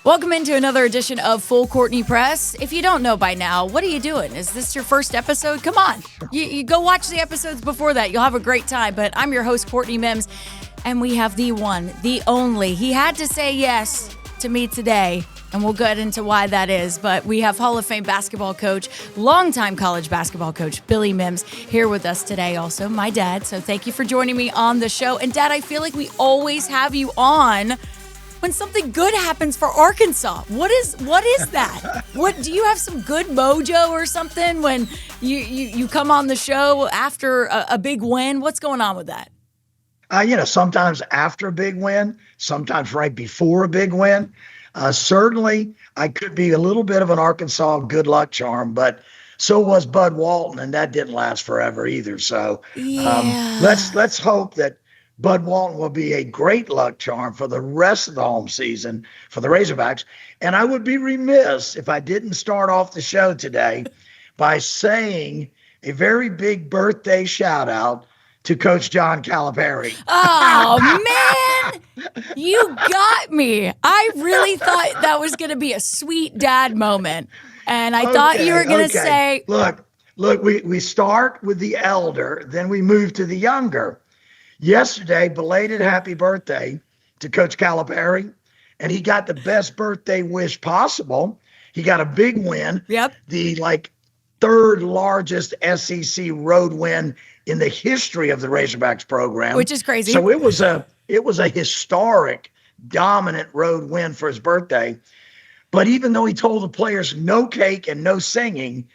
Welcome into another edition of Full Courtney Press. If you don't know by now, what are you doing? Is this your first episode? Come on. You go watch the episodes before that. You'll have a great time. But I'm your host, Courtney Mims, and we have the one, the only. He had to say yes to me today, and we'll get into why that is. But we have Hall of Fame basketball coach, longtime college basketball coach, Billy Mims, here with us today also, my dad. So thank you for joining me on the show. And Dad, I feel like we always have you on when something good happens for Arkansas. What is that? What do you have some good mojo or something when you come on the show after a big win? What's going on with that? Sometimes after a big win, sometimes right before a big win. Certainly, I could be a little bit of an Arkansas good luck charm, but so was Bud Walton, and that didn't last forever either. So let's hope that Bud Walton will be a great luck charm for the rest of the home season for the Razorbacks. And I would be remiss if I didn't start off the show today by saying a very big birthday shout out to Coach John Calipari. Oh, man, you got me. I really thought that was going to be a sweet dad moment. And I thought you were going to say, Look, we start with the elder, then we move to the younger. Yesterday, belated happy birthday to Coach Calipari, and he got the best birthday wish possible. He got a big win. Yep. The third largest SEC road win in the history of the Razorbacks program, which is crazy. So it was a historic, dominant road win for his birthday. But even though he told the players no cake and no singing,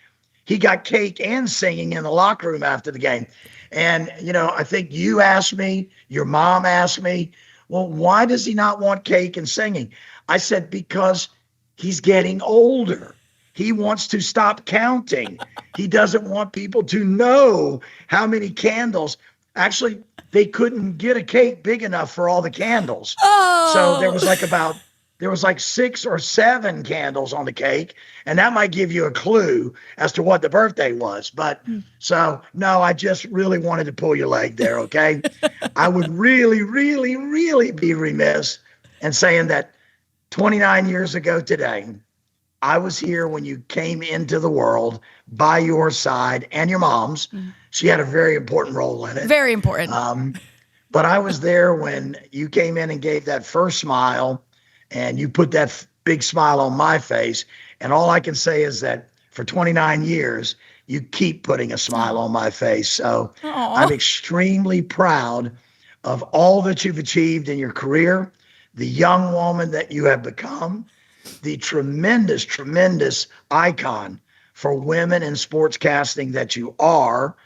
he got cake and singing in the locker room after the game. And, I think you asked me, your mom asked me, well, why does he not want cake and singing? I said, because he's getting older. He wants to stop counting. He doesn't want people to know how many candles. Actually, they couldn't get a cake big enough for all the candles. Oh. So there was like 6 or 7 candles on the cake, and that might give you a clue as to what the birthday was. But so, no, I just really wanted to pull your leg there, okay? I would really, really, really be remiss in saying that 29 years ago today, I was here when you came into the world by your side and your mom's. She had a very important role in it. Very important. But I was there when you came in and gave that first smile, and you put that big smile on my face. And all I can say is that for 29 years, you keep putting a smile on my face. So I'm extremely proud of all that you've achieved in your career, the young woman that you have become, the tremendous, tremendous icon for women in sportscasting that you are.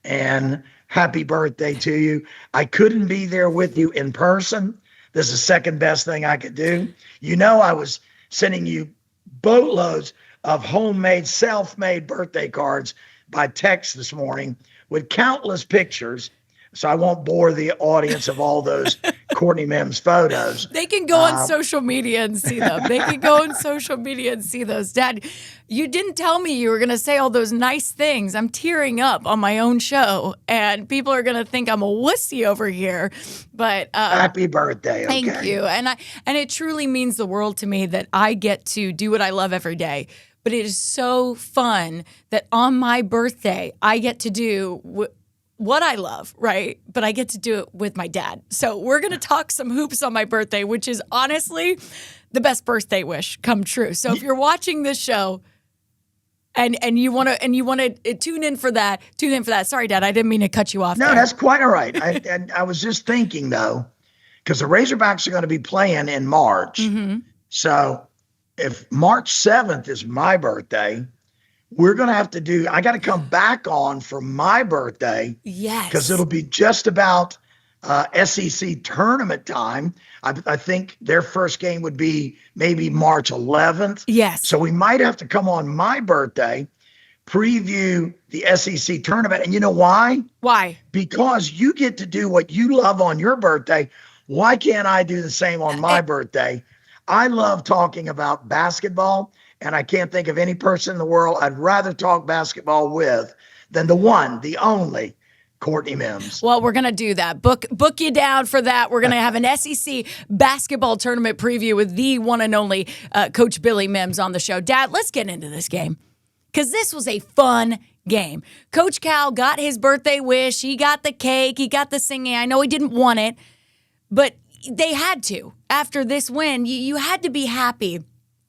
And happy birthday to you. I couldn't be there with you in person. This is the second best thing I could do. I was sending you boatloads of homemade, self-made birthday cards by text this morning with countless pictures. So I won't bore the audience of all those Courtney Mims photos. They can go on social media and see them. They can go on social media and see those. Dad, you didn't tell me you were going to say all those nice things. I'm tearing up on my own show, and people are going to think I'm a wussy over here. But happy birthday. Okay? Thank you. And it truly means the world to me that I get to do what I love every day. But it is so fun that on my birthday, I get to do what I love, right? But I get to do it with my dad. So we're going to talk some hoops on my birthday, which is honestly the best birthday wish come true. So if you're watching this show and you want to tune in for that. Sorry, Dad, I didn't mean to cut you off. No, there. That's quite all right. I was just thinking, though, because the Razorbacks are going to be playing in March. Mm-hmm. So if March 7th is my birthday, we're going to have to I got to come back on for my birthday. Yes. Because it'll be just about SEC tournament time. I think their first game would be maybe March 11th. Yes. So we might have to come on my birthday, preview the SEC tournament. And you know why? Why? Because you get to do what you love on your birthday. Why can't I do the same on my birthday? I love talking about basketball. And I can't think of any person in the world I'd rather talk basketball with than the one, the only Courtney Mims. Well, we're going to do that. Book you down for that. We're going to have an SEC basketball tournament preview with the one and only Coach Billy Mims on the show. Dad, let's get into this game because this was a fun game. Coach Cal got his birthday wish. He got the cake. He got the singing. I know he didn't want it, but they had to. After this win, you had to be happy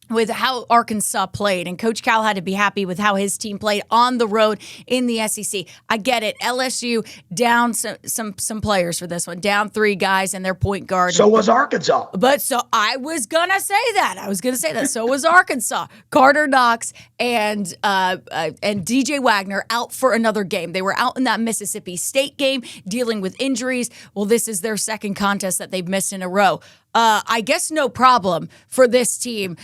with how Arkansas played, and Coach Cal had to be happy with how his team played on the road in the SEC. I get it. LSU down some players for this one, down 3 guys and their point guard. So was Arkansas. But so I was gonna say that. So was Arkansas. Carter Knox and DJ Wagner out for another game. They were out in that Mississippi State game dealing with injuries. Well, this is their second contest that they've missed in a row. I guess no problem for this team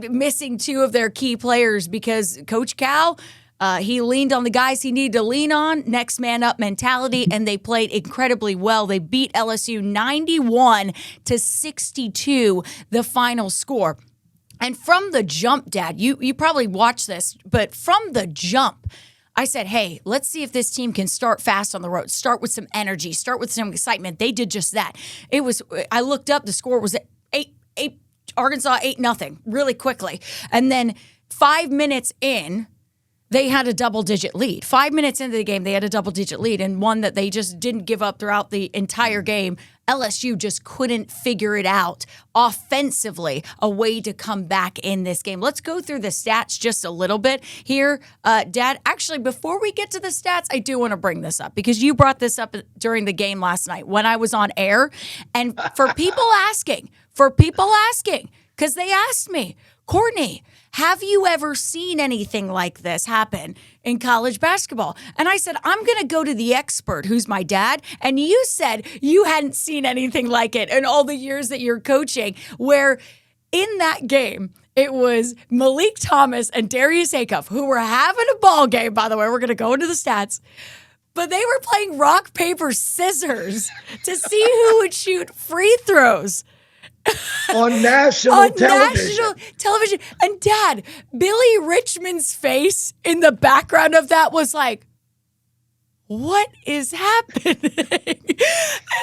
missing 2 of their key players because Coach Cal, he leaned on the guys he needed to lean on, next man up mentality, and they played incredibly well. They beat LSU 91-62, the final score. And from the jump, Dad, you probably watched this, but from the jump, I said, hey, let's see if this team can start fast on the road, start with some energy, start with some excitement. They did just that. I looked up, the score was 8 Arkansas 8-0 really quickly. And then 5 minutes in, they had a double-digit lead. 5 minutes into the game, they had a double-digit lead, and one that they just didn't give up throughout the entire game. LSU just couldn't figure it out offensively, a way to come back in this game. Let's go through the stats just a little bit here. Dad, actually, before we get to the stats, I do want to bring this up because you brought this up during the game last night when I was on air. And for people asking, because they asked me, Courtney, have you ever seen anything like this happen in college basketball? And I said, I'm going to go to the expert, who's my dad. And you said you hadn't seen anything like it in all the years that you're coaching, where in that game, it was Malik Thomas and Darius Acuff, who were having a ball game, by the way. We're going to go into the stats. But they were playing rock, paper, scissors to see who would shoot free throws. On national television. And Dad, Billy Richmond's face in the background of that was like, what is happening?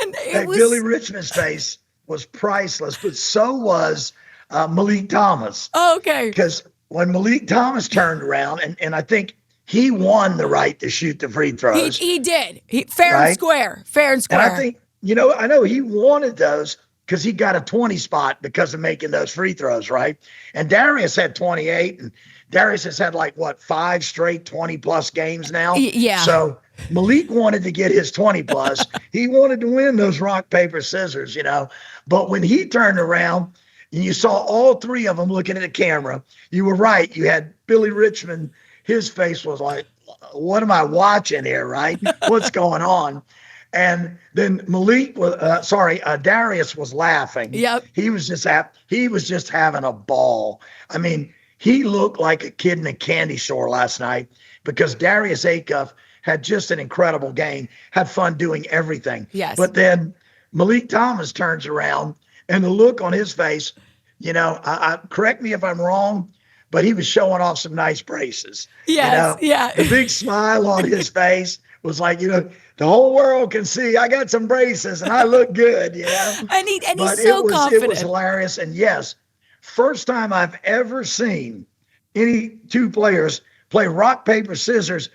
And Billy Richmond's face was priceless, but so was Malik Thomas. Oh, okay. Because when Malik Thomas turned around, and I think he won the right to shoot the free throws. He did. Fair and square. And I think, I know he wanted those because he got a 20 spot because of making those free throws, right? And Darius had 28, and Darius has had 5 straight 20-plus games now? Yeah. So Malik wanted to get his 20-plus. He wanted to win those rock, paper, scissors, But when he turned around, and you saw all 3 of them looking at the camera, you were right. You had Billy Richmond. His face was like, what am I watching here, right? What's going on? And then Darius was laughing. Yep. He was just having a ball. I mean, he looked like a kid in a candy store last night because Darius Acuff had just an incredible game, had fun doing everything. Yes. But then Malik Thomas turns around, and the look on his face, correct me if I'm wrong, but he was showing off some nice braces. Yes, yeah. The big smile on his face was like, the whole world can see I got some braces and I look good, And he's so confident. It was hilarious. And yes, first time I've ever seen any 2 players play rock, paper, scissors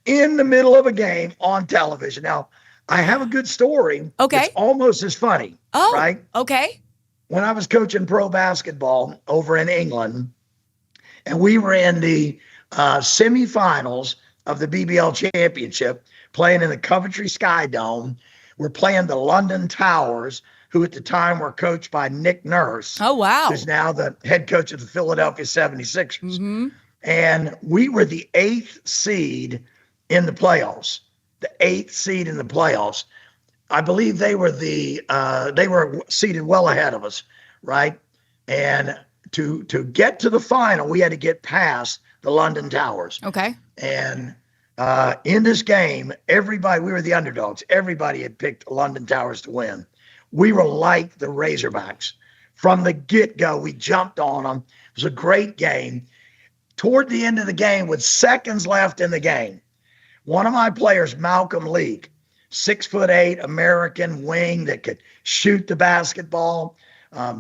in the middle of a game on television. Now, I have a good story. Okay. It's almost as funny. Oh, right? Okay. When I was coaching pro basketball over in England, and we were in the semifinals of the BBL championship, playing in the Coventry Sky Dome. We're playing the London Towers, who at the time were coached by Nick Nurse. Oh, wow. Who's now the head coach of the Philadelphia 76ers. Mm-hmm. And we were the 8th seed in the playoffs. I believe they were they were seated well ahead of us, right? And to get to the final, we had to get past the London Towers. Okay. And in this game, we were the underdogs. Everybody had picked London Towers to win. We were like the Razorbacks. From the get-go, we jumped on them. It was a great game. Toward the end of the game, with seconds left in the game, One of my players, Malcolm Leak, 6'8" American wing that could shoot the basketball,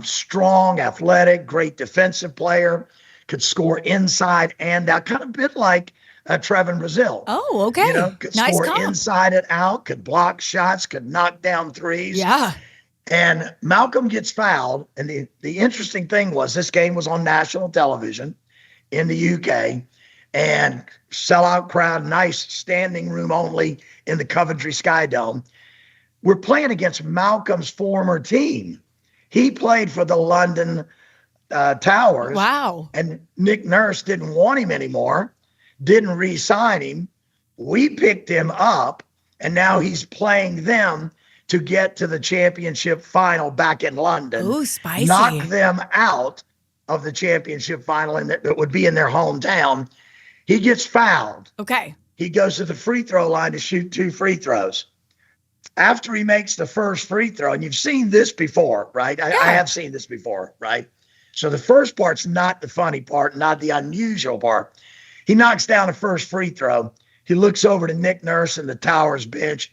strong, athletic, great defensive player, could score inside and out, kind of a bit like Trevin Brazil. Oh, okay. Could Nice score comp. inside and out, could block shots, could knock down threes. Yeah. And Malcolm gets fouled. And the interesting thing was this game was on national television in the UK, and sellout crowd, nice standing room only in the Coventry Sky Dome. We're playing against Malcolm's former team. He played for the London Towers. Wow. And Nick Nurse didn't want him anymore, didn't re-sign him. We picked him up, and now he's playing them to get to the championship final back in London. Ooh, spicy. Knock them out of the championship final, and that would be in their hometown. He gets fouled. Okay. He goes to the free throw line to shoot 2 free throws. After he makes the first free throw, and you've seen this before, right? I have seen this before, right? So the first part's not the funny part, not the unusual part. He knocks down the first free throw. He looks over to Nick Nurse and the Towers bench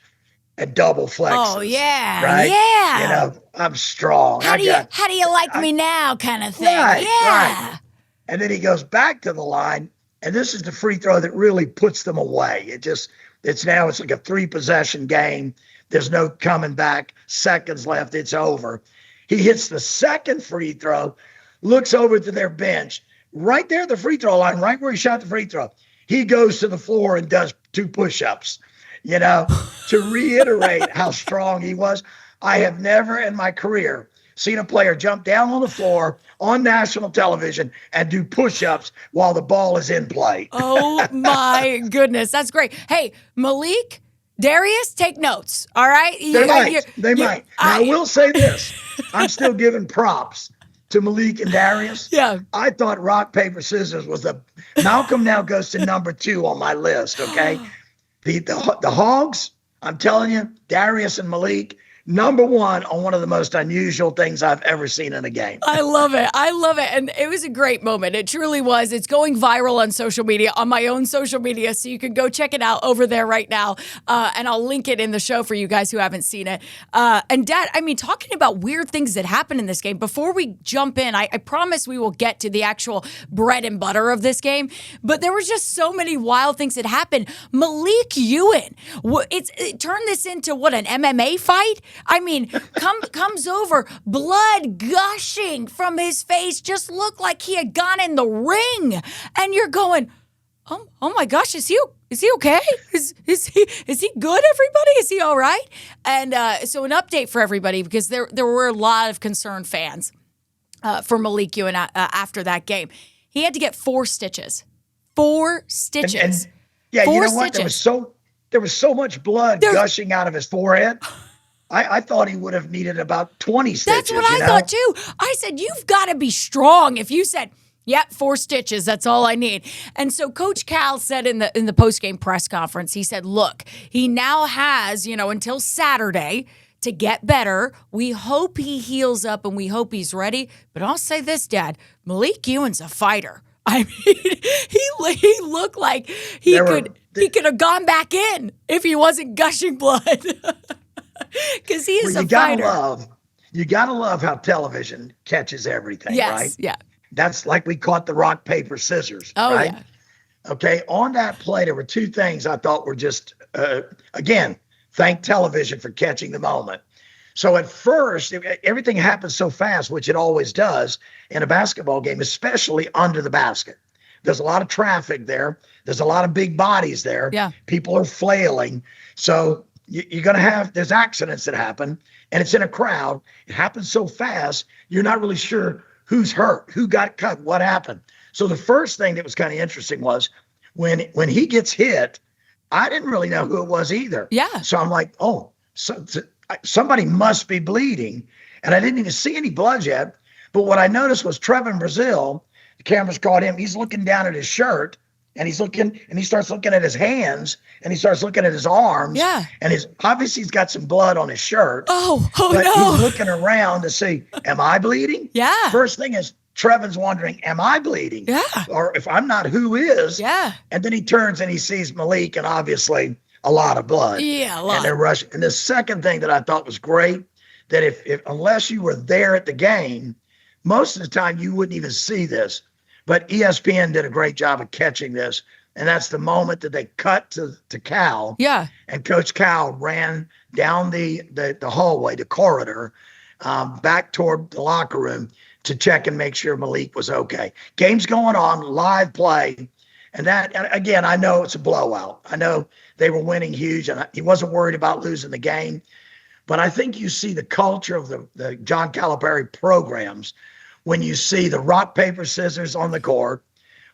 and double flexes. Oh, yeah. Right? Yeah. I'm strong. How do you like me now kind of thing? Right, yeah. right. And then he goes back to the line, and this is the free throw that really puts them away. It's like a 3-possession game. There's no coming back. Seconds left. It's over. He hits the second free throw, looks over to their bench, right there at the free throw line, right where he shot the free throw. He goes to the floor and does 2 push-ups, to reiterate how strong he was. I have never in my career seen a player jump down on the floor on national television and do push-ups while the ball is in play. Oh, my goodness. That's great. Hey, Malik, Darius, take notes, all right? They might. Now, I will say this. I'm still giving props to Malik and Darius. Yeah. I thought rock, paper, scissors was Malcolm now goes to number 2 on my list, okay? The Hogs, I'm telling you, Darius and Malik, number 1 on one of the most unusual things I've ever seen in a game. I love it. And it was a great moment. It truly was. It's going viral on social media, on my own social media. So you can go check it out over there right now. And I'll link it in the show for you guys who haven't seen it. And Dad, talking about weird things that happened in this game, before we jump in, I promise we will get to the actual bread and butter of this game. But there was just so many wild things that happened. Malik Ewan, it turned this into an MMA fight? Comes over, blood gushing from his face, just looked like he had gone in the ring. And you're going, oh my gosh, is he okay? Is he good, everybody? Is he all right? And so an update for everybody, because there were a lot of concerned fans for Malik Ewan after that game. He had to get 4 stitches. 4 stitches. And yeah, 4 you know what? stitches. There was so much blood gushing out of his forehead. I thought he would have needed about 20 stitches. That's what I thought too. I said, you've got to be strong. If you said, yep, 4 stitches, that's all I need. And so Coach Cal said in the post-game press conference, he said, look, he now has, until Saturday to get better. We hope he heals up and we hope he's ready. But I'll say this, Dad, Malik Ewan's a fighter. He looked like he could have gone back in if he wasn't gushing blood. Because he is a fighter. You gotta love how television catches everything, right? Yeah. That's like we caught the rock, paper, scissors, right? Yeah. Okay, on that play, there were 2 things I thought were just, again, thank television for catching the moment. So at first, everything happens so fast, which it always does in a basketball game, especially under the basket. There's a lot of traffic there. There's a lot of big bodies there. Yeah. People are flailing. So you're going to there's accidents that happen, and it's in a crowd. It happens so fast, you're not really sure who's hurt, who got cut, what happened. So the first thing that was kind of interesting was when he gets hit, I didn't really know who it was either. Yeah. So I'm like, somebody must be bleeding. And I didn't even see any blood yet. But what I noticed was Trevin Brazil, the cameras caught him. He's looking down at his shirt. And he starts looking at his hands, and he starts looking at his arms. Yeah. And obviously he's got some blood on his shirt. Oh but no. He's looking around to see, am I bleeding? Yeah. First thing is Trevin's wondering, am I bleeding? Yeah. Or if I'm not, who is? Yeah. And then he turns and he sees Malik, and obviously a lot of blood. Yeah, a lot. And they're rushing. And the second thing that I thought was great, that if unless you were there at the game, most of the time you wouldn't even see this. But ESPN did a great job of catching this. And that's the moment that they cut to Cal. Yeah. And Coach Cal ran down the hallway, the corridor, back toward the locker room to check and make sure Malik was okay. Game's going on, live play. And again, I know it's a blowout. I know they were winning huge, and he wasn't worried about losing the game. But I think you see the culture of the John Calipari programs when you see the rock, paper, scissors on the court,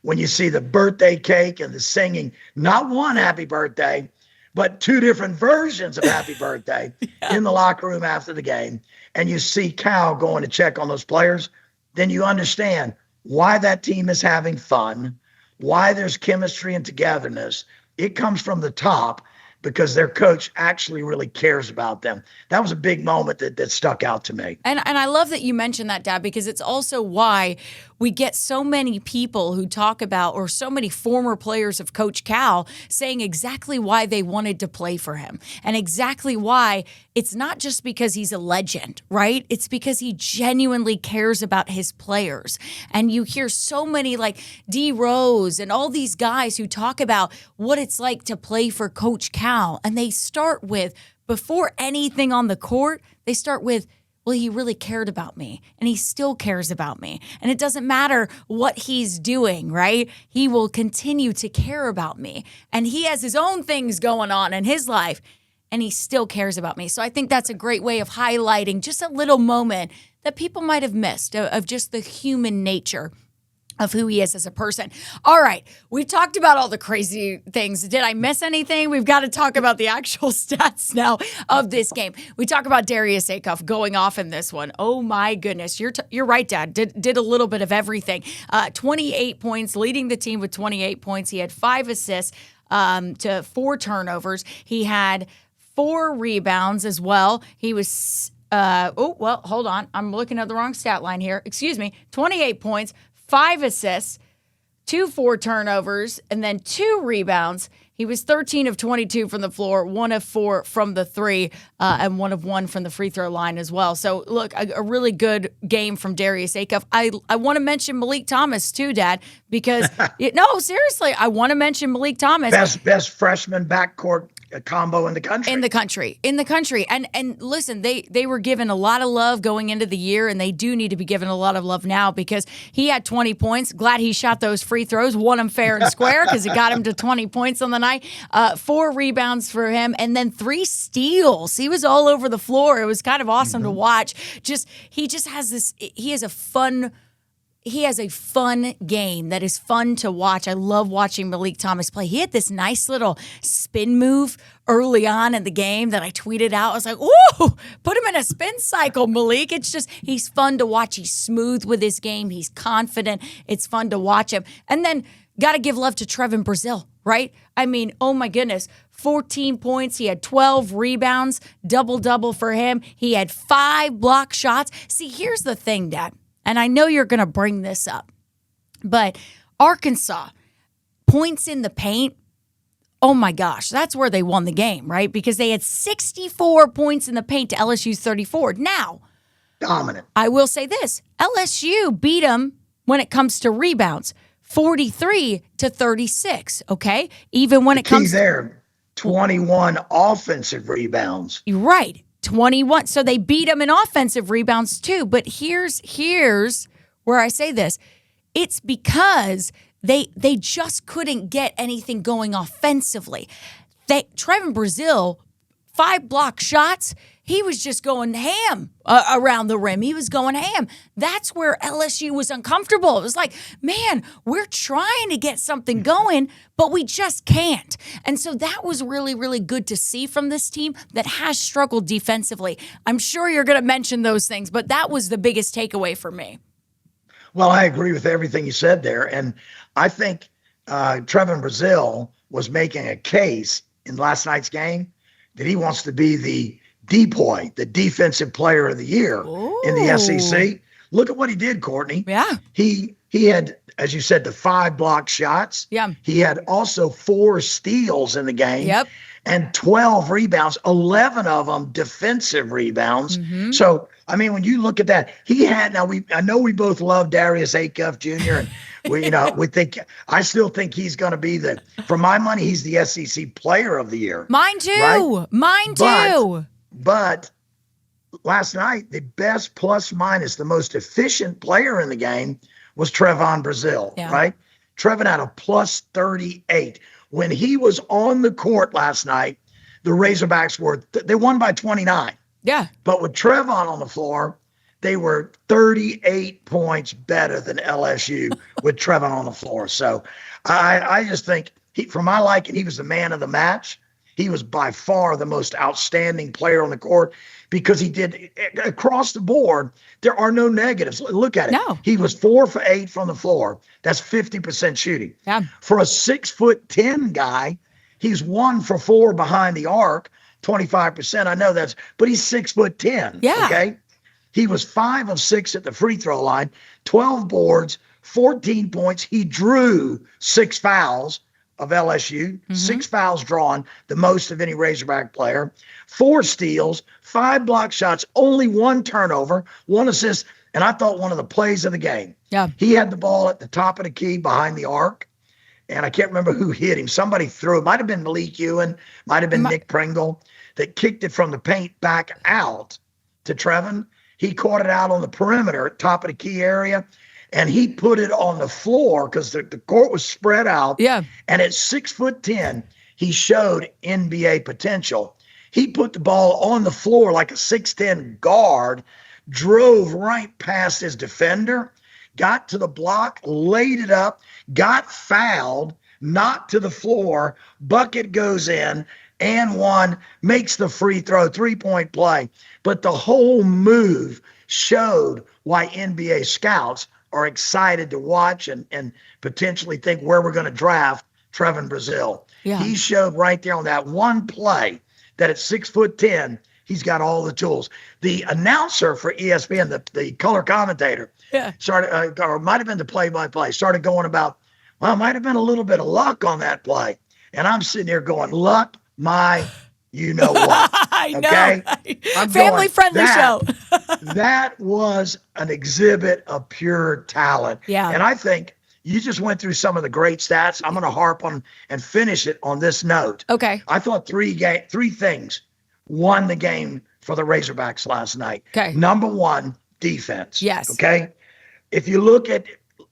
when you see the birthday cake and the singing, not one happy birthday, but two different versions of happy birthday in the locker room after the game, and you see Cal going to check on those players, then you understand why that team is having fun, why there's chemistry and togetherness. It comes from the top because their coach actually really cares about them. That was a big moment that stuck out to me. And I love that you mentioned that, Dad, because it's also why we get so many people who talk about, or so many former players of Coach Cal saying exactly why they wanted to play for him, and exactly why it's not just because he's a legend, right? It's because he genuinely cares about his players. And you hear so many like D Rose and all these guys who talk about what it's like to play for Coach Cal. And they start with, before anything on the court, they start with, well, he really cared about me, and he still cares about me. And it doesn't matter what he's doing, right? He will continue to care about me. And he has his own things going on in his life, and he still cares about me. So I think that's a great way of highlighting just a little moment that people might have missed of just the human nature of who he is as a person. All right, we talked about all the crazy things. Did I miss anything? We've got to talk about the actual stats now of this game. We talk about Darius Acuff going off in this one. Oh my goodness, you're right, Dad. Did a little bit of everything. 28 points, leading the team with 28 points. He had 5 assists to 4 turnovers. He had 4 rebounds as well. He was hold on. I'm looking at the wrong stat line here. Excuse me. 28 points. 5 assists, 2 4 turnovers, and then 2 rebounds. He was 13 of 22 from the floor, 1 of 4 from the 3, and 1 of 1 from the free throw line as well. So, look, a really good game from Darius Acuff. I want to mention Malik Thomas, too, Dad, because, no, seriously, I want to mention Malik Thomas. Best freshman backcourt combo in the country. In the country. And listen, they were given a lot of love going into the year, and they do need to be given a lot of love now because he had 20 points. Glad he shot those free throws, won them fair and square because it got him to 20 points on the night. 4 rebounds for him, and then 3 steals. He was all over the floor. It was kind of awesome to watch. He has a fun game that is fun to watch. I love watching Malik Thomas play. He had this nice little spin move early on in the game that I tweeted out. I was like, ooh, put him in a spin cycle, Malik. It's just, he's fun to watch. He's smooth with his game. He's confident. It's fun to watch him. And then got to give love to Trevin Brazil, right? I mean, oh my goodness, 14 points. He had 12 rebounds, double-double for him. He had 5 block shots. See, here's the thing, Dad. And I know you're going to bring this up, but Arkansas, points in the paint, oh my gosh, that's where they won the game, right? Because they had 64 points in the paint to LSU's 34. Now, dominant. I will say this, LSU beat them when it comes to rebounds, 43 to 36, okay? Even when it comes to 21 offensive rebounds. You're right. 21. So they beat them in offensive rebounds too. But here's where I say this. It's because they just couldn't get anything going offensively. Trevin Brazil, 5 block shots, he was just going ham around the rim. He was going ham. That's where LSU was uncomfortable. It was like, man, we're trying to get something going, but we just can't. And so that was really, really good to see from this team that has struggled defensively. I'm sure you're going to mention those things, but that was the biggest takeaway for me. Well, I agree with everything you said there. And I think Trevin Brazil was making a case in last night's game that he wants to be the DPOY, the defensive player of the year in the SEC. look at what he did, Courtney. Yeah. He had, as you said, the 5 block shots. Yeah. He had also 4 steals in the game. Yep. And 12 rebounds, 11 of them defensive rebounds. Mm-hmm. So, I mean, when you look at that, he had, I know we both love Darius Acuff Jr. And I still think he's going to be for my money, he's the SEC player of the year. Mine too. Right? Mine too. But last night, the best plus minus, the most efficient player in the game was Trevon Brazile, right? Trevon had a plus 38. When he was on the court last night, the Razorbacks they won by 29. Yeah. But with Trevon on the floor, they were 38 points better than LSU with Trevon on the floor. So I just think, for my liking, he was the man of the match. He was by far the most outstanding player on the court because he did across the board. There are no negatives. Look at it. No. He was 4 for 8 from the floor. That's 50% shooting. Yeah. For a 6'10" guy, he's 1 for 4 behind the arc, 25%. I know but he's 6'10". Yeah. Okay. He was 5 of 6 at the free throw line, 12 boards, 14 points. He drew 6 fouls of LSU, 6 fouls drawn, the most of any Razorback player, 4 steals, 5 block shots, only 1 turnover, 1 assist, and I thought one of the plays of the game. Yeah. He had the ball at the top of the key behind the arc, and I can't remember who hit him. Somebody threw it. Might have been Malik Ewan, might have been Nick Pringle, that kicked it from the paint back out to Trevon. He caught it out on the perimeter, top of the key area, and he put it on the floor because the court was spread out. Yeah. And at 6'10", he showed NBA potential. He put the ball on the floor like a 6'10" guard, drove right past his defender, got to the block, laid it up, got fouled, knocked to the floor, bucket goes in, and 1, makes the free throw, 3-point play. But the whole move showed why NBA scouts are excited to watch and potentially think where we're going to draft Trevon Brazile. Yeah. He showed right there on that one play that at 6'10", he's got all the tools. The announcer for ESPN, the color commentator, started, or might have been the play-by-play, started going about, well, it might have been a little bit of luck on that play. And I'm sitting here going, luck, you know what? I okay? know. Family-friendly show. That was an exhibit of pure talent. Yeah. And I think you just went through some of the great stats. I'm going to harp on and finish it on this note. Okay. I thought three things won the game for the Razorbacks last night. Okay. Number 1, defense. Yes. Okay. If you look at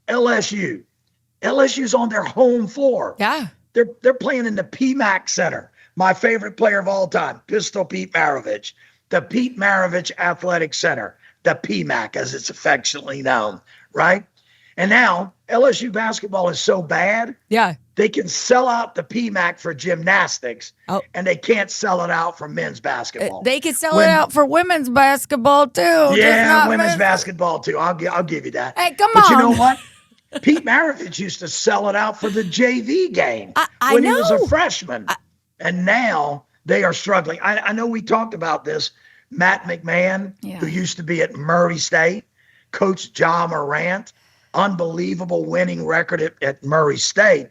LSU's on their home floor. Yeah. They're playing in the PMAC Center. My favorite player of all time, Pistol Pete Maravich, the Pete Maravich Athletic Center, the PMAC as it's affectionately known, right? And now LSU basketball is so bad, they can sell out the PMAC for gymnastics, and they can't sell it out for men's basketball. They can sell it out for women's basketball too. Yeah, women's basketball too. I'll give you that. Hey, come on. But you know what? Pete Maravich used to sell it out for the JV game when he was a freshman. And now they are struggling. I know we talked about this. Matt McMahon, who used to be at Murray State, Coach Ja Morant, unbelievable winning record at Murray State.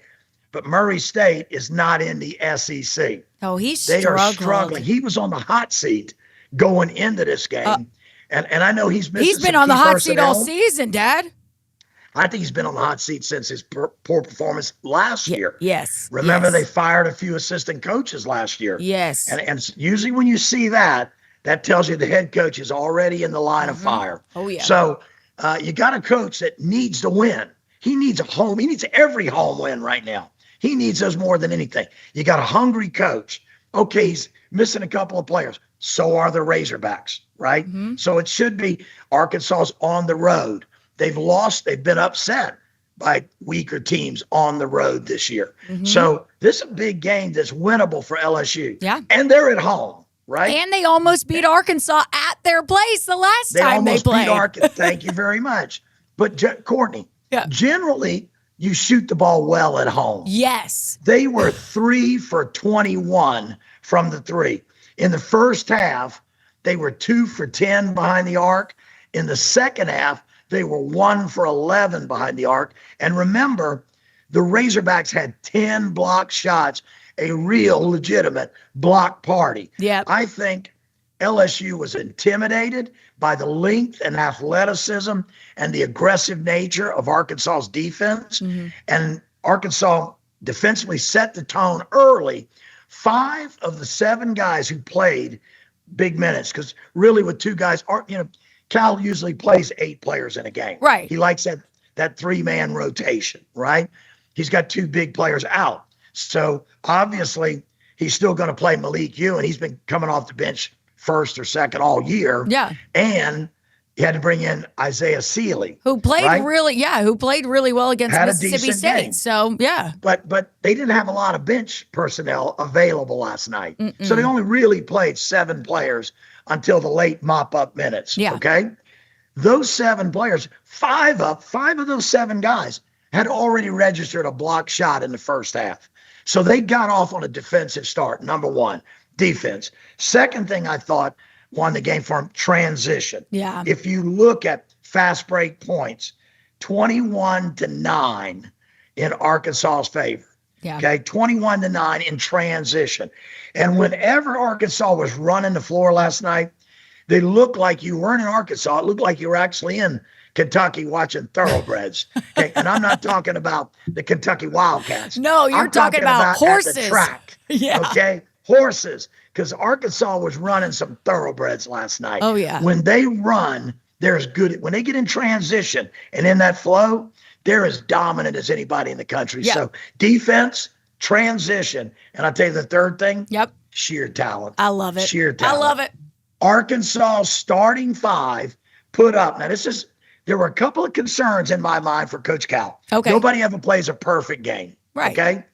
But Murray State is not in the SEC. Oh, They are struggling. He was on the hot seat going into this game. And I know he's missing He's been on the hot seat all season, Dad. I think he's been on the hot seat since his poor performance last year. Yes. Remember, they fired a few assistant coaches last year. Yes. And usually when you see that, that tells you the head coach is already in the line of fire. Oh, yeah. So you got a coach that needs to win. He needs a home. He needs every home win right now. He needs those more than anything. You got a hungry coach. Okay, he's missing a couple of players. So are the Razorbacks, right? So it should be Arkansas's on the road. They've lost. They've been upset by weaker teams on the road this year. So this is a big game that's winnable for LSU. Yeah. And they're at home, right? And they almost beat Arkansas at their place the last time they played. Beat Arkansas. Thank you very much. But Courtney, generally you shoot the ball well at home. Yes. They were 3 for 21 from the 3. In the first half, they were 2 for 10 behind the arc. In the second half, They were 1 for 11 behind the arc. And remember, the Razorbacks had 10 block shots, a real legitimate block party. Yep. I think LSU was intimidated by the length and athleticism and the aggressive nature of Arkansas's defense. Mm-hmm. And Arkansas defensively set the tone early. 5 of the 7 guys who played big minutes, because really with 2 guys, Cal usually plays 8 players in a game. Right. He likes that 3-man rotation, right? He's got 2 big players out. So obviously he's still going to play Malik Yu, and he's been coming off the bench first or second all year. Yeah. And he had to bring in Isaiah Sealy, who played really well against had Mississippi State. Game. So yeah. But they didn't have a lot of bench personnel available last night. So they only really played 7 players until the late mop-up minutes. Yeah. Okay. Those 7 players, 5 of those 7 guys had already registered a block shot in the first half. So they got off on a defensive start. Number 1, defense. Second thing I thought won the game for him, transition. Yeah. If you look at fast break points, 21-9 in Arkansas's favor. Yeah. Okay, 21-9 in transition. And whenever Arkansas was running the floor last night, they looked like you weren't in Arkansas. It looked like you were actually in Kentucky watching thoroughbreds. Okay, and I'm not talking about the Kentucky Wildcats. No, you're talking about horses. At the track. Yeah. Okay, horses. Because Arkansas was running some thoroughbreds last night. Oh, yeah. When they run, they're as good. When they get in transition and in that flow, they're as dominant as anybody in the country. Yeah. So defense, transition. And I'll tell you the third thing. Yep. Sheer talent. I love it. Sheer talent. I love it. Arkansas starting 5 put up. Now, there were a couple of concerns in my mind for Coach Cal. Okay. Nobody ever plays a perfect game. Right. Okay.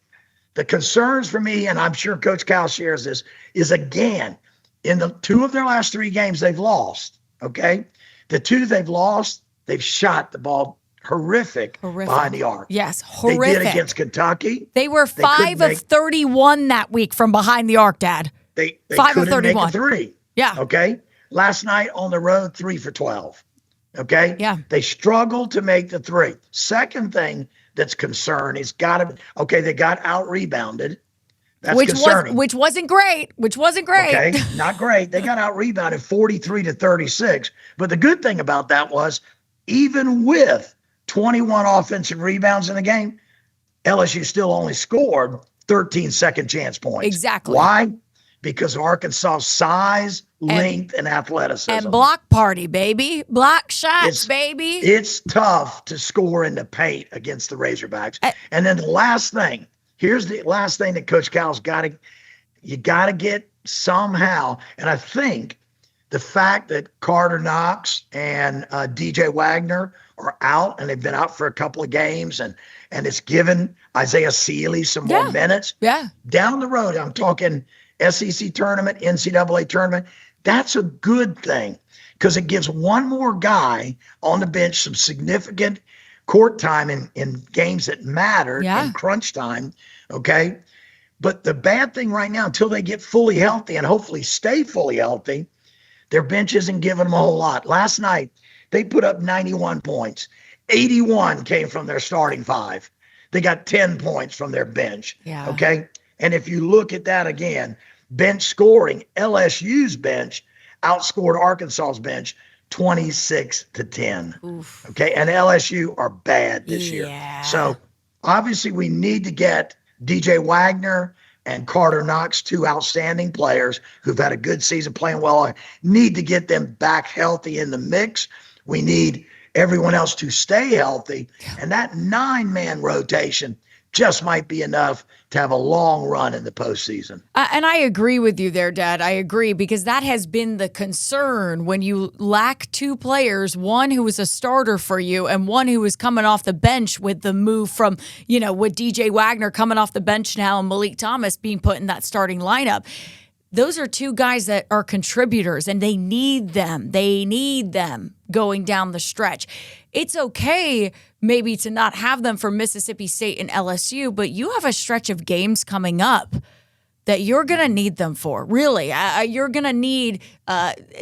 The concerns for me, and I'm sure Coach Cal shares this, is again, in the 2 of their last 3 games they've lost, okay? The 2 they've lost, they've shot the ball horrific. Behind the arc. Yes, horrific. They did against Kentucky. They were 5 of 31 that week from behind the arc, Dad. They 5 of couldn't 31. make a 3. Yeah. Okay? Last night on the road, 3 for 12. Okay? Yeah. They struggled to make the 3. Second thing that's concerned is they got out-rebounded. That's concerning. Which wasn't great. Okay, not great. They got out-rebounded 43-36. But the good thing about that was, even with 21 offensive rebounds in the game, LSU still only scored 13 second chance points. Exactly. Why? Because of Arkansas' size, length, and athleticism. And block party, baby. Block shots, baby. It's tough to score in the paint against the Razorbacks. And then the last thing, here's the last thing that Coach Cal's you got to get somehow. And I think the fact that Carter Knox and DJ Wagner are out, and they've been out for a couple of games, and it's given Isaiah Sealy some more minutes. Yeah. Down the road, I'm talking SEC tournament, NCAA tournament. That's a good thing because it gives one more guy on the bench some significant court time in games that matter in crunch time. Okay. But the bad thing right now, until they get fully healthy and hopefully stay fully healthy, their bench isn't giving them a whole lot. Last night, they put up 91 points. 81 came from their starting 5. They got 10 points from their bench. Yeah. Okay. And if you look at that again, bench scoring, LSU's bench outscored Arkansas's bench 26-10. Oof. Okay. And LSU are bad this year. Yeah. So obviously we need to get DJ Wagner and Carter Knox, 2 outstanding players who've had a good season playing well, need to get them back healthy in the mix. We need everyone else to stay healthy. And that 9-man rotation just might be enough to have a long run in the postseason. And I agree with you there, Dad. I agree, because that has been the concern when you lack 2 players, one who was a starter for you and one who was coming off the bench with the move from, with DJ Wagner coming off the bench now and Malik Thomas being put in that starting lineup. Those are 2 guys that are contributors, and they need them. They need them going down the stretch. It's okay maybe to not have them for Mississippi State and LSU, but you have a stretch of games coming up that you're going to need them for. Really, you're going to need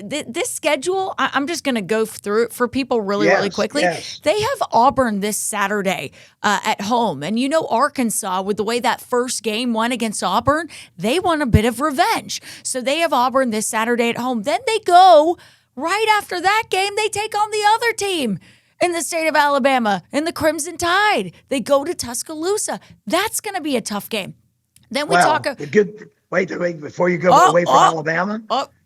this schedule. I'm just going to go through it for people really quickly. Yes. They have Auburn this Saturday at home. And you know, Arkansas, with the way that first game went against Auburn, they want a bit of revenge. So they have Auburn this Saturday at home. Then they go right after that game, they take on the other team in the state of Alabama, in the Crimson Tide. They go to Tuscaloosa. That's going to be a tough game. Then we talk. Wait, before you go away from Alabama.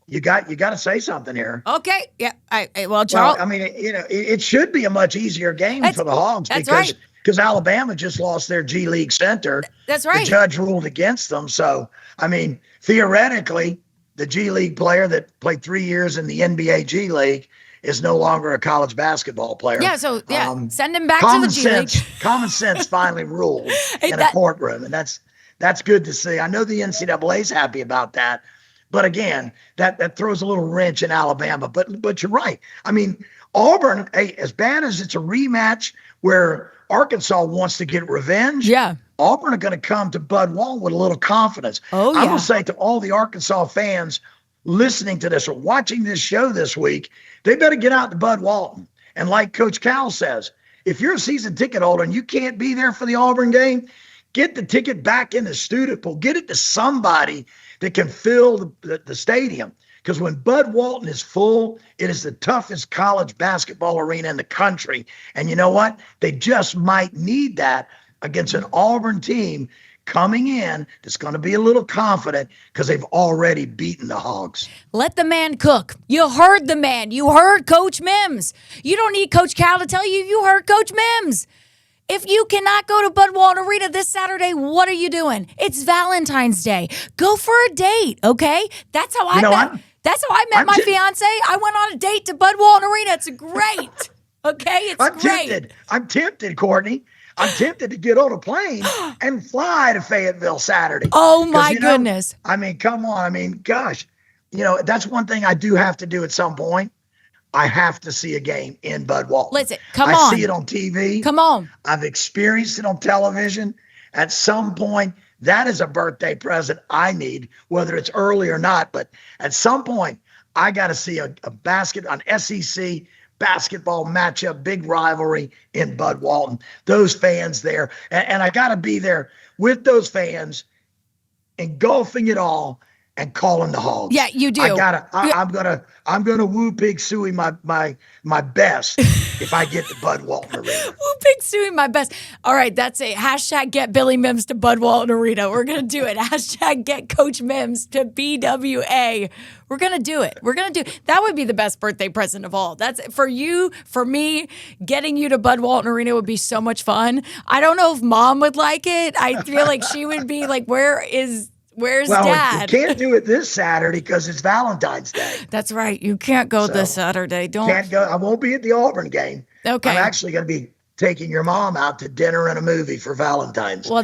You got to say something here. Okay. Yeah. Charles. Well, I mean, it should be a much easier game for the Hogs because Alabama just lost their G League center. That's right. The judge ruled against them. So, I mean, theoretically, the G League player that played 3 years in the NBA G League is no longer a college basketball player. Yeah. So send him back to the G League. Common sense finally ruled in a courtroom, and that's good to see. I know the NCAA's happy about that. But again, that throws a little wrench in Alabama. But you're right. I mean, Auburn, as bad as it's a rematch where Arkansas wants to get revenge, Auburn are going to come to Bud Walton with a little confidence. Oh, yeah. I will say to all the Arkansas fans listening to this or watching this show this week, they better get out to Bud Walton. And like Coach Cal says, if you're a season ticket holder and you can't be there for the Auburn game, get the ticket back in the student pool. Get it to somebody that can fill the stadium. Because when Bud Walton is full, it is the toughest college basketball arena in the country. And you know what? They just might need that against an Auburn team coming in that's going to be a little confident because they've already beaten the Hogs. Let the man cook. You heard the man. You heard Coach Mims. You don't need Coach Cal to tell you. You heard Coach Mims. If you cannot go to Bud Walton Arena this Saturday, what are you doing? It's Valentine's Day. Go for a date, okay? That's how I met. That's how I met my fiance. I went on a date to Bud Walton Arena. It's great. Okay, it's great. I'm tempted, Courtney. I'm tempted to get on a plane and fly to Fayetteville Saturday. Oh my goodness! I mean, come on. I mean, gosh, that's one thing I do have to do at some point. I have to see a game in Bud Walton. Listen, come on. I see it on TV. Come on. I've experienced it on television. At some point, that is a birthday present I need, whether it's early or not. But at some point, I got to see an SEC basketball matchup, big rivalry in Bud Walton. Those fans there. And I got to be there with those fans, engulfing it all and calling the Hogs. Yeah, you do. I'm gonna woo Pig Suey my best if I get to Bud Walton Arena. Woo Pig Suey my best. All right, that's it. Hashtag get Billy Mims to Bud Walton Arena. We're gonna do it. Hashtag get Coach Mims to BWA. We're gonna do it. That would be the best birthday present of all. That's for you, for me. Getting you to Bud Walton Arena would be so much fun. I don't know if Mom would like it. I feel like she would be like, Where's Dad? You can't do it this Saturday because it's Valentine's Day. That's right. You can't go this Saturday. Can't go. I won't be at the Auburn game. Okay. I'm actually going to be taking your mom out to dinner and a movie for Valentine's. Well,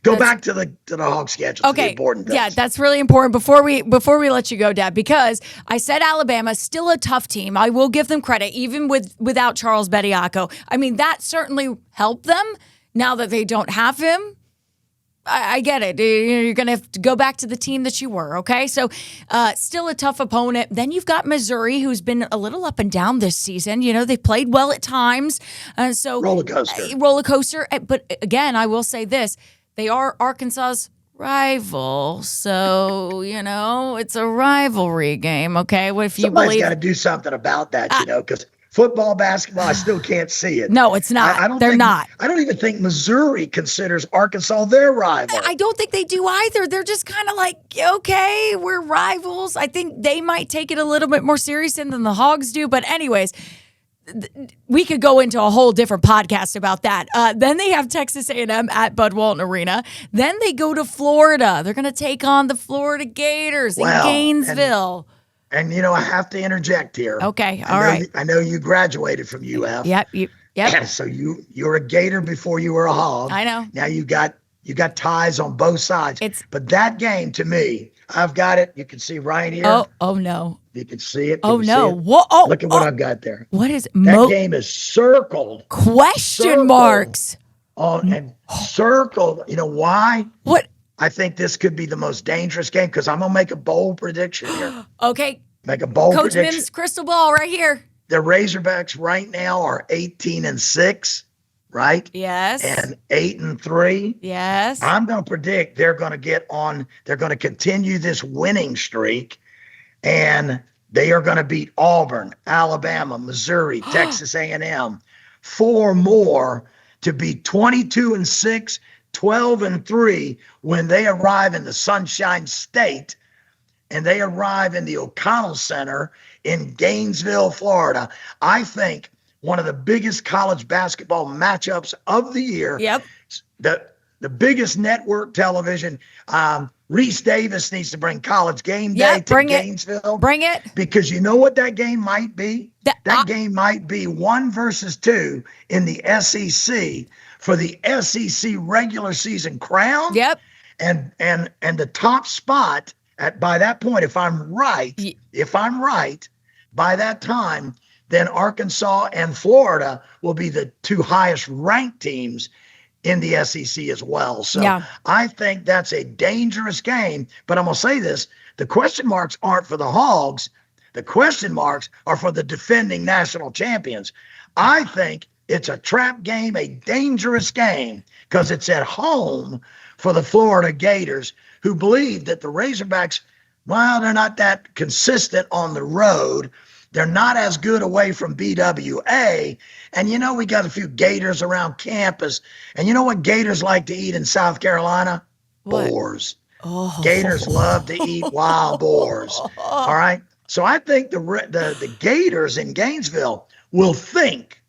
go back to the Hog schedule. Okay. To the important things. Yeah, that's really important. Before we let you go, Dad, because I said Alabama still a tough team. I will give them credit, even without Charles Bediako. I mean, that certainly helped them. Now that they don't have him, I get it. You're going to have to go back to the team that you were, okay? So still a tough opponent. Then you've got Missouri, who's been a little up and down this season. They've played well at times. Roller coaster. But again, I will say this. They are Arkansas's rival. So, it's a rivalry game, okay? What if you Somebody's got to do something about that, because football, basketball, I still can't see it. No, it's not. They're not. I don't even think Missouri considers Arkansas their rival. I don't think they do either. They're just kind of like, okay, we're rivals. I think they might take it a little bit more serious than the Hogs do. But anyways, we could go into a whole different podcast about that. Then they have Texas A&M at Bud Walton Arena. Then they go to Florida. They're going to take on the Florida Gators in Gainesville. And, I have to interject here. Okay, all right. I know you graduated from UF. Yep. So you're a Gator before you were a Hog. I know. Now you got ties on both sides. But that game, to me, I've got it. You can see right here. Oh no. You can see it. Oh no. Look at what I've got there. What is that game is circled. Question marks. And circled. You know why? What? I think this could be the most dangerous game because I'm going to make a bold prediction here. Okay. Make a bold Coach prediction. Mims' crystal ball right here. The Razorbacks right now are 18-6, right? Yes. And 8-3. Yes. I'm going to predict they're going to continue this winning streak, and they are going to beat Auburn, Alabama, Missouri, Texas A&M, 4 more to be 22-6, 12-3 when they arrive in the Sunshine State, and they arrive in the O'Connell Center in Gainesville, Florida. I think one of the biggest college basketball matchups of the year. Yep. The biggest network television. Reese Davis needs to bring College Game Day to Gainesville. Bring it. Because you know what that game might be? That game might be 1 versus 2 in the SEC for the SEC regular season crown. Yep. And the top spot by that point, if I'm right, by that time, then Arkansas and Florida will be the 2 highest ranked teams in the SEC as well. So I think that's a dangerous game. But I'm going to say this, the question marks aren't for the Hogs. The question marks are for the defending national champions. I think it's a trap game, a dangerous game, because it's at home for the Florida Gators, who believe that the Razorbacks, well, they're not that consistent on the road. They're not as good away from BWA. And you know, we got a few Gators around campus. And you know what Gators like to eat in South Carolina? What? Boars. Oh. Gators love to eat wild boars. All right. So I think the Gators in Gainesville will think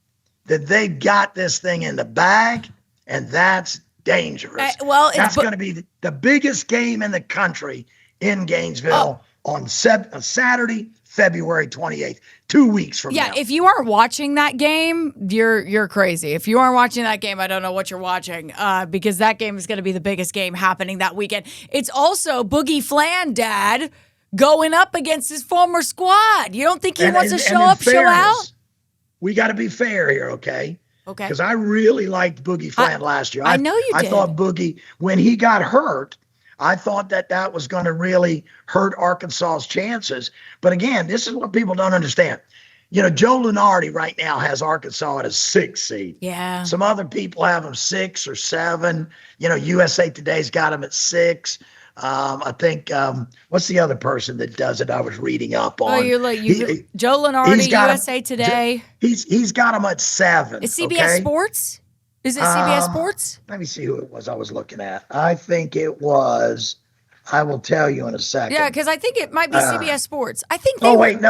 that they've got this thing in the bag, and that's dangerous. That's going to be the biggest game in the country in Gainesville on Saturday, February 28th, 2 weeks from now. Yeah, if you aren't watching that game, you're crazy. If you aren't watching that game, I don't know what you're watching, because that game is going to be the biggest game happening that weekend. It's also Boogie Flan, Dad, going up against his former squad. You don't think he wants to show up, show out? We got to be fair here, okay? Okay. Because I really liked Boogie Flan last year. I know you did. I thought Boogie, when he got hurt, I thought that was going to really hurt Arkansas's chances. But again, this is what people don't understand. You know, Joe Lunardi right now has Arkansas at a 6 seed. Yeah. Some other people have them 6 or 7. You know, USA Today's got them at 6. I think, what's the other person that does it? I was reading up on. Joe Lunardi, USA Today. He's got them at 7. Is CBS Sports? Is it CBS Sports? Let me see who it was I was looking at. I think it was. I will tell you in a second. Yeah, because I think it might be CBS Sports. I think. No, I've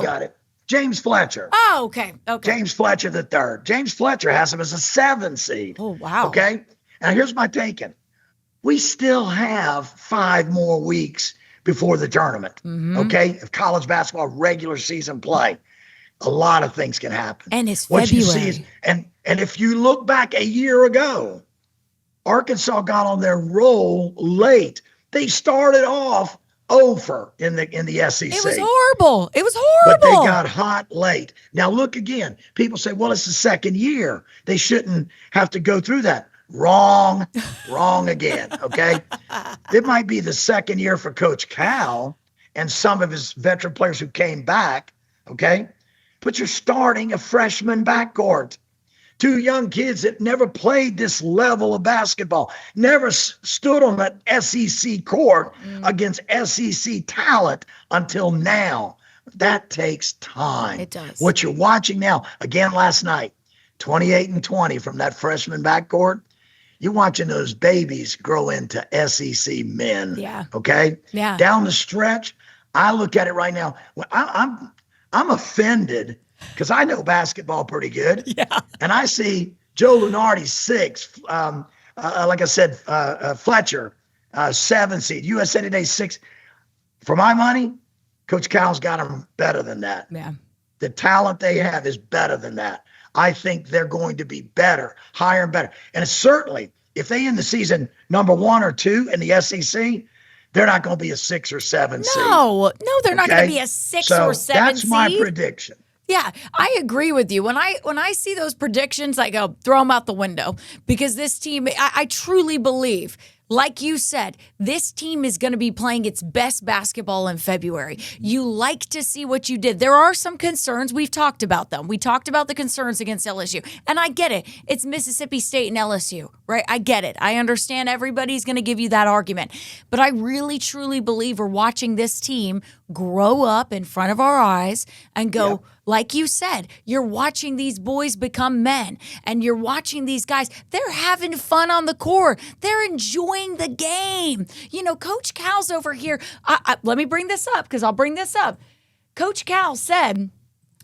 got it. James Fletcher. Oh, okay. James Fletcher the third. James Fletcher has him as a 7 seed. Oh, wow. Okay. Now here's my taking. We still have 5 more weeks before the tournament. Mm-hmm. Okay, of college basketball regular season play. A lot of things can happen. And it's what February. You see is, and if you look back a year ago, Arkansas got on their roll late. They started off over in the SEC. It was horrible. But they got hot late. Now look again. People say, well, it's the second year. They shouldn't have to go through that. Wrong again. Okay. It might be the second year for Coach Cal and some of his veteran players who came back. Okay. But you're starting a freshman backcourt. 2 young kids that never played this level of basketball, never stood on an SEC court against SEC talent until now. That takes time. It does. What you're watching now, again last night, 28-20 from that freshman backcourt, you're watching those babies grow into SEC men. Yeah. Okay? Yeah. Down the stretch, I look at it right now. I'm offended because I know basketball pretty good. Yeah. And I see Joe Lunardi 6, like I said, Fletcher 7 seed, USA Today 6. For my money, Coach Cal's got them better than that. Yeah. The talent they have is better than that. I think they're going to be better, higher and better. And certainly, if they end the season number 1 or 2 in the SEC, they're not going to be a 6 or 7 seed. No, they're not going to be a 6 or 7 seed. That's my prediction. Yeah, I agree with you. When I see those predictions, I go, throw them out the window, because this team, I truly believe like you said, this team is going to be playing its best basketball in February. You like to see what you did. There are some concerns. We've talked about them. We talked about the concerns against LSU. And I get it. It's Mississippi State and LSU, right? I get it. I understand everybody's going to give you that argument. But I really, truly believe we're watching this team grow up in front of our eyes and go, like you said, you're watching these boys become men, and you're watching these guys. They're having fun on the court. They're enjoying the game. You know, Coach Cal's over here. Let me bring this up because I'll bring this up. Coach Cal said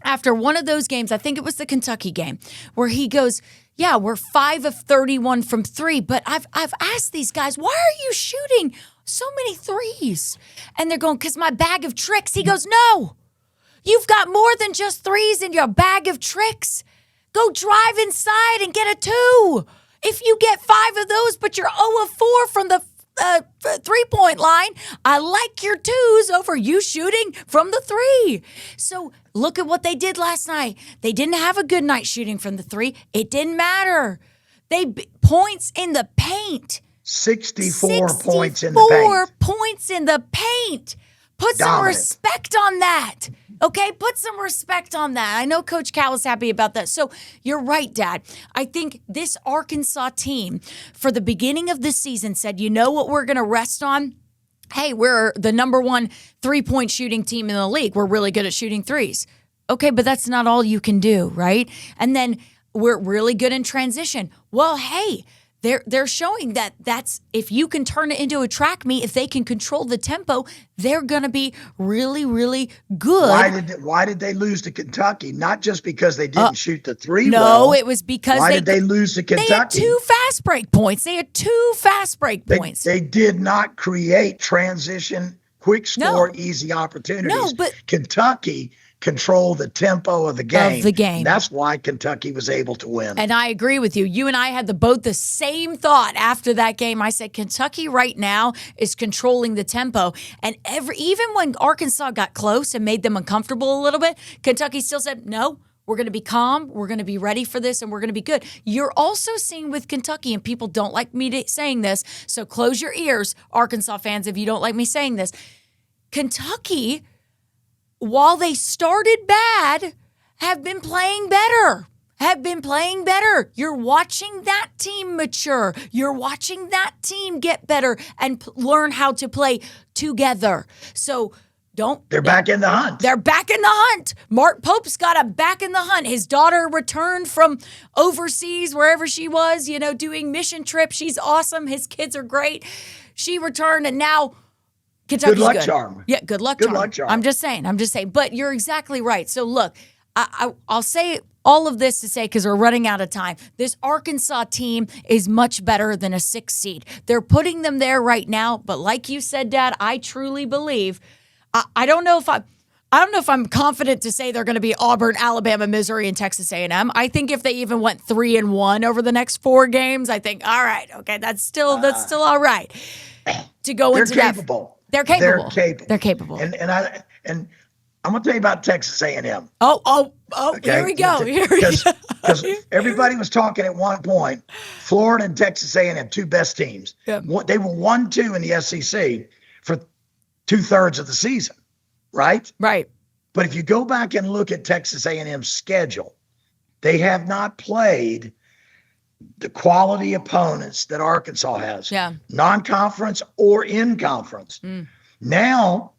after one of those games, I think it was the Kentucky game, where he goes, yeah, we're 5 of 31 from 3, but I've asked these guys, why are you shooting so many threes? And they're going, because my bag of tricks. He goes, no. You've got more than just threes in your bag of tricks. Go drive inside and get a 2. If you get 5 of those, but you're 0 of 4 from the 3-point line, I like your 2s over you shooting from the 3. So look at what they did last night. They didn't have a good night shooting from the 3. It didn't matter. Points in the paint. 64 points in the paint. 64 points in the paint. Put some Dominant. respect on that. Okay, put some respect on that. I know Coach Cal is happy about that. So you're right, Dad. I think this Arkansas team, for the beginning of the season, said, you know what we're going to rest on? Hey, we're the number 1 3-point shooting team in the league. We're really good at shooting threes. Okay, but that's not all you can do, right? And then we're really good in transition. Well, hey, they're showing that's if you can turn it into a track meet, if they can control the tempo, they're going to be really, really good. Why did they lose to Kentucky? Not just because they didn't shoot the 3 no, well. it was because why did they lose to Kentucky? They had 2 fast break points. They had 2 fast break points. They did not create transition, quick score, easy opportunities. No, but Kentucky control the tempo of the game. That's why Kentucky was able to win. And I agree with you. You and I had both the same thought after that game. I said Kentucky right now is controlling the tempo. And even when Arkansas got close and made them uncomfortable a little bit, Kentucky still said, no, we're going to be calm, we're going to be ready for this, and we're going to be good. You're also seeing with Kentucky, and people don't like me saying this, so close your ears, Arkansas fans, if you don't like me saying this. Kentucky, while they started bad, have been playing better. You're watching that team mature. You're watching that team get better and learn how to play together. So they're back in the hunt. They're back in the hunt. Mark Pope's got them back in the hunt. His daughter returned from overseas, wherever she was, doing mission trips. She's awesome. His kids are great. She returned, and now Kentucky's good luck charm. Yeah, good luck charm. I'm just saying. But you're exactly right. So look, I'll say all of this to say, because we're running out of time, this Arkansas team is much better than a 6 seed. They're putting them there right now. But like you said, Dad, I truly believe, I don't know if I'm confident to say they're going to be Auburn, Alabama, Missouri, and Texas A&M. I think if they even went 3-1 over the next 4 games, I think, all right, okay, that's still all right to go into that. They're capable. They're capable. And I'm going to tell you about Texas A&M. Oh, okay? Here we go. Because everybody was talking at one point, Florida and Texas A&M, 2 best teams. Yep. They were 1-2 in the SEC for 2/3 of the season, right? Right. But if you go back and look at Texas A&M's schedule, they have not played the quality opponents that Arkansas has, non-conference or in conference. Now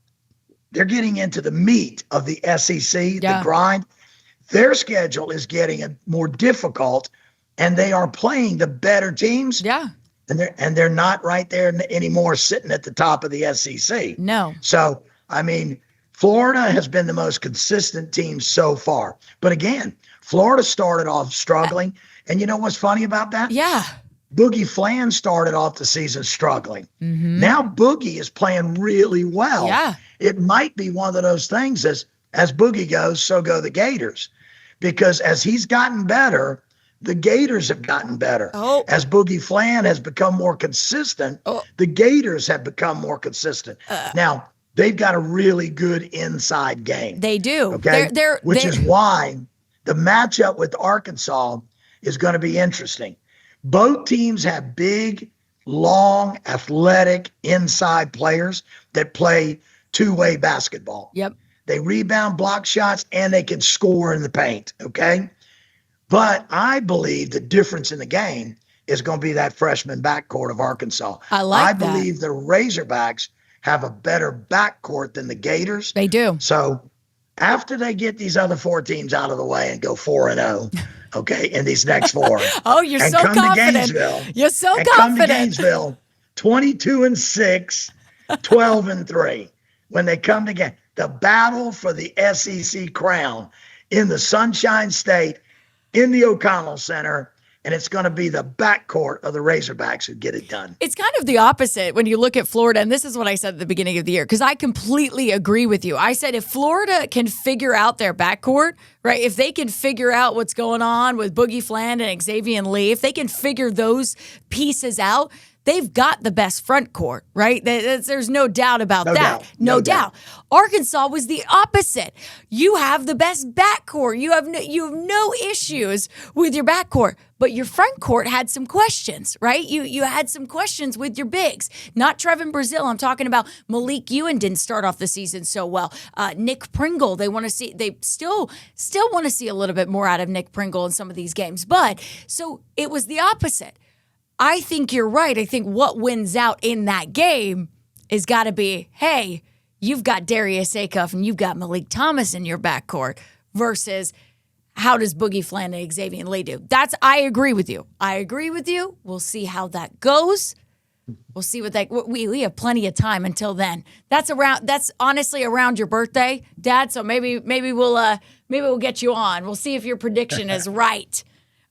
they're getting into the meat of the SEC, the grind. Their schedule is getting more difficult, and they are playing the better teams. Yeah. And they're not right there anymore sitting at the top of the SEC. No. So, I mean, Florida has been the most consistent team so far. But again, Florida started off struggling. And you know what's funny about that? Yeah. Boogie Flan started off the season struggling. Mm-hmm. Now Boogie is playing really well. Yeah. It might be one of those things as Boogie goes, so go the Gators. Because as he's gotten better, the Gators have gotten better. Oh. As Boogie Flan has become more consistent, the Gators have become more consistent. Now, they've got a really good inside game. They do. Okay? Which is why the matchup with Arkansas is going to be interesting. Both teams have big long, athletic, inside players that play two-way basketball. Yep. They rebound, block shots, and they can score in the paint, okay? But I believe the difference in the game is going to be that freshman backcourt of Arkansas. I believe the Razorbacks have a better backcourt than the Gators. They do. So after they get these other four teams out of the way and go 4-0, okay, in these next four. Oh, you're so confident. You're so confident. Come to Gainesville, 22-6, 12-3. When they come together, the battle for the SEC crown in the Sunshine State, in the O'Connell Center, and it's going to be the backcourt of the Razorbacks who get it done. It's kind of the opposite when you look at Florida, and this is what I said at the beginning of the year, because I completely agree with you. I said if Florida can figure out their backcourt, right, if they can figure out what's going on with Boogie Fland and Xavier Lee, if they can figure those pieces out, they've got the best front court, right? There's no doubt about that. No doubt. Arkansas was the opposite. You have the best backcourt. You have no issues with your backcourt, but your front court had some questions, right? You had some questions with your bigs. Not Trevin Brazile. I'm talking about Malik Ewan didn't start off the season so well. Nick Pringle. They still want to see a little bit more out of Nick Pringle in some of these games. But so it was the opposite. I think you're right. I think what wins out in that game is got to be, hey, you've got Darius Acuff and you've got Malik Thomas in your backcourt versus how does Boogie Fland and Xavier Lee do? I agree with you. We'll see how that goes. We'll see what we have plenty of time until then. That's honestly around your birthday, Dad. So maybe we'll get you on. We'll see if your prediction is right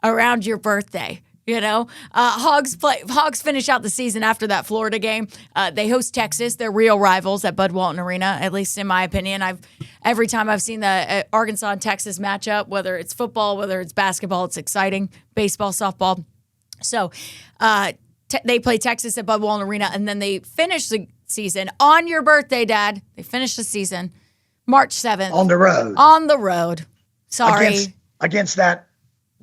around your birthday. You know, Hogs finish out the season after that Florida game. They host Texas. They're real rivals at Bud Walton Arena, at least in my opinion. Every time I've seen the Arkansas and Texas matchup, whether it's football, whether it's basketball, it's exciting. Baseball, softball. So they play Texas at Bud Walton Arena, and then they finish the season on your birthday, Dad. They finish the season March 7th. On the road. On the road. Sorry. Against that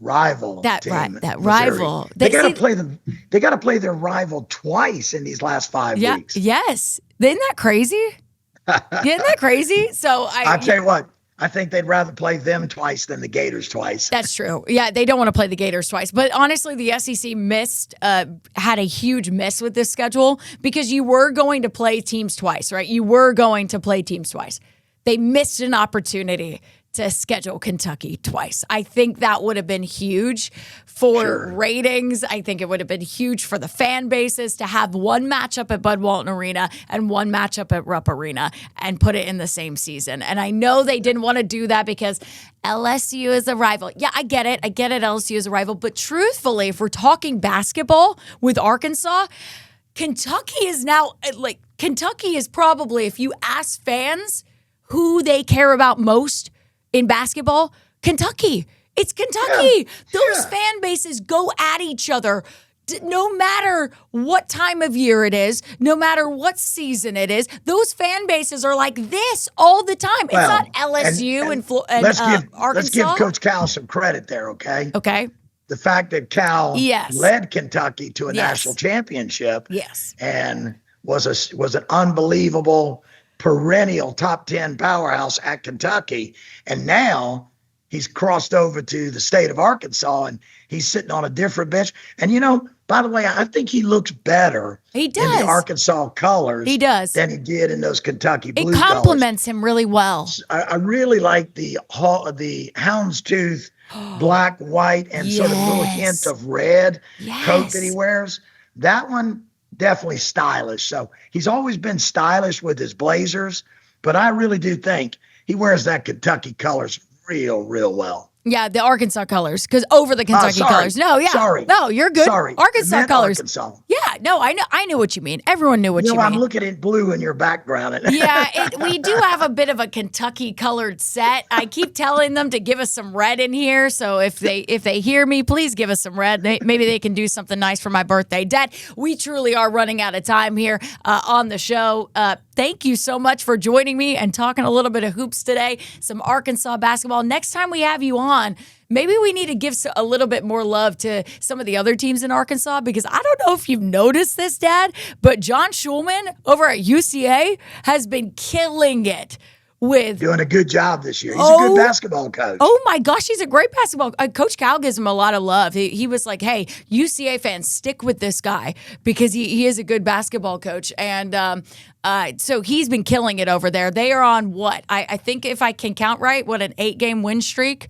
rival team, that rival. They got to play them. They got to play their rival twice in these last 5 weeks. Yes. Isn't that crazy? Isn't that crazy? So I'll tell you what. I think they'd rather play them twice than the Gators twice. That's true. Yeah, they don't want to play the Gators twice. But honestly, the SEC had a huge miss with this schedule because you were going to play teams twice, right? You were going to play teams twice. They missed an opportunity to schedule Kentucky twice. I think that would have been huge for ratings. I think it would have been huge for the fan bases to have one matchup at Bud Walton Arena and one matchup at Rupp Arena and put it in the same season. And I know they didn't want to do that because LSU is a rival. Yeah, I get it. LSU is a rival. But truthfully, if we're talking basketball with Arkansas, Kentucky is probably, if you ask fans who they care about most in basketball, Kentucky. It's Kentucky. Those fan bases go at each other no matter what time of year it is, no matter what season it is. Those fan bases are like this all the time. It's not LSU and Arkansas. Let's give Coach Cal some credit there, okay? Okay. The fact that Cal led Kentucky to a national championship and was an unbelievable perennial top 10 powerhouse at Kentucky. And now he's crossed over to the state of Arkansas and he's sitting on a different bench. And, by the way, I think he looks better in the Arkansas colors than he did in those Kentucky blue colors. It complements him really well. I really like the houndstooth black, white, and sort of a little hint of red coat that he wears. That one, definitely stylish. So he's always been stylish with his blazers, but I really do think he wears that Kentucky colors real well. Yeah, the Arkansas colors, because over the Kentucky colors. No, you're good. Sorry. Arkansas colors. Arkansas. Yeah, no, I know what you mean. Everyone knew what you mean. I'm looking at blue in your background. We do have a bit of a Kentucky colored set. I keep telling them to give us some red in here. So if they hear me, please give us some red. Maybe they can do something nice for my birthday. Dad, we truly are running out of time here on the show. Thank you so much for joining me and talking a little bit of hoops today, some Arkansas basketball. Next time we have you on, on, maybe we need to give a little bit more love to some of the other teams in Arkansas, because I don't know if you've noticed this, Dad, but John Schulman over at UCA has been killing it with doing a good job this year. He's a good basketball coach. Oh my gosh, he's a great basketball. Coach Cal gives him a lot of love. He was like, "Hey, UCA fans, stick with this guy because he is a good basketball coach." And so he's been killing it over there. They are on what? I think if I can count right, what, an 8-game win streak?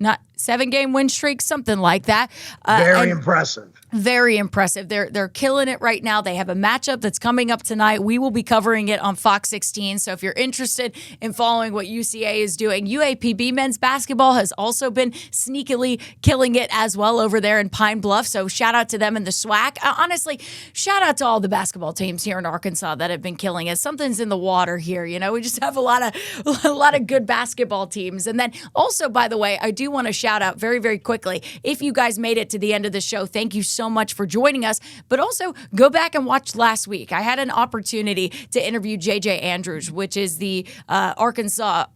Not 7-game win streak, something like that. Very impressive. Very impressive. They're killing it right now. They have a matchup that's coming up tonight. We will be covering it on Fox 16. So if you're interested in following what UCA is doing, UAPB men's basketball has also been sneakily killing it as well over there in Pine Bluff. So shout out to them in the SWAC. Honestly, shout out to all the basketball teams here in Arkansas that have been killing it. Something's in the water here. You know, we just have a lot of good basketball teams. And then also, by the way, I do want to shout out very, very quickly, if you guys made it to the end of the show, thank you so much for joining us. But also go back and watch last week. I had an opportunity to interview JJ Andrews, which is the Arkansas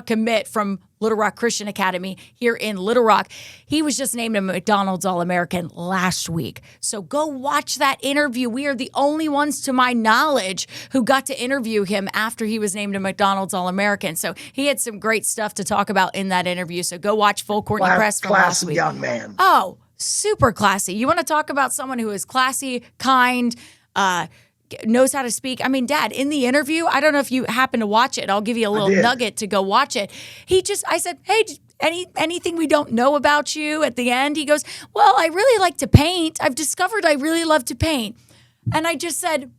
commit from Little Rock Christian Academy here in Little Rock. He was just named a McDonald's All-American last week. So go watch that interview. We are the only ones, to my knowledge, who got to interview him after he was named a McDonald's All-American. So he had some great stuff to talk about in that interview. So go watch Full Courtney Press from last week. Young man. Oh, super classy. You want to talk about someone who is classy, kind, knows how to speak. I mean, Dad, in the interview, I don't know if you happen to watch it. I'll give you a little nugget to go watch it. I said, hey, anything we don't know about you at the end? He goes, well, I really like to paint. I've discovered I really love to paint. And I just said,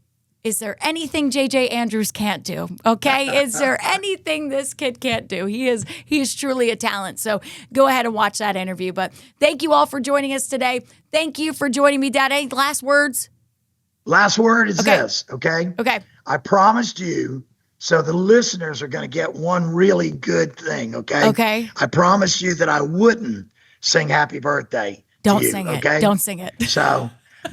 is there anything JJ Andrews can't do? Okay. Is there anything this kid can't do? He is truly a talent. So go ahead and watch that interview. But thank you all for joining us today. Thank you for joining me, Dad. Any last words? Last word is this, okay? Okay. I promised you, so the listeners are going to get one really good thing, okay? Okay. I promised you that I wouldn't sing happy birthday Don't to you, sing it. okay? Don't sing it. So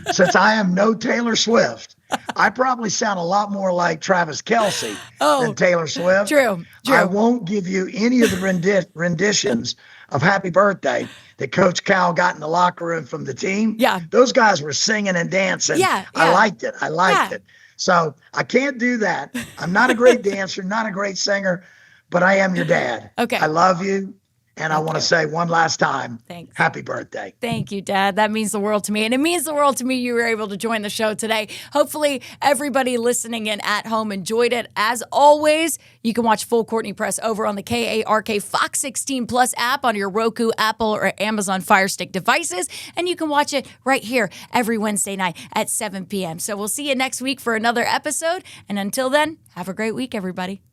since I am no Taylor Swift, I probably sound a lot more like Travis Kelce than Taylor Swift. True. I won't give you any of the renditions of Happy Birthday that Coach Cal got in the locker room from the team. Yeah. Those guys were singing and dancing. Yeah. I liked it. I liked it. So I can't do that. I'm not a great dancer, not a great singer, but I am your dad. Okay. I love you. And I want to say one last time, thanks. Happy birthday. Thank you, Dad. That means the world to me. And it means the world to me you were able to join the show today. Hopefully, everybody listening in at home enjoyed it. As always, you can watch Full Courtney Press over on the KARK Fox 16 Plus app on your Roku, Apple, or Amazon Fire Stick devices. And you can watch it right here every Wednesday night at 7 p.m. So we'll see you next week for another episode. And until then, have a great week, everybody.